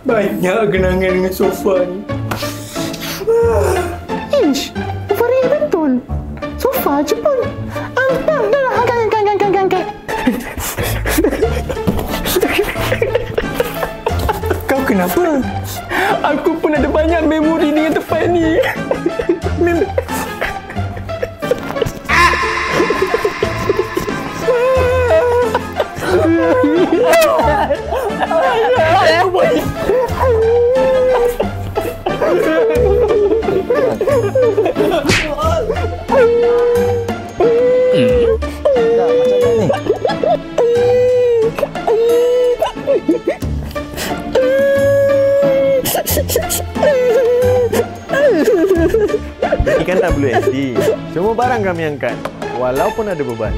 Banyak kenangan dengan sofa ni. Ish, Farid betul. Sofa je pun. Angkat. Kau kenapa? Aku pun ada banyak memori dengan tempat ni. Ini kan WSD. Semua barang kami angkat, walaupun ada beban.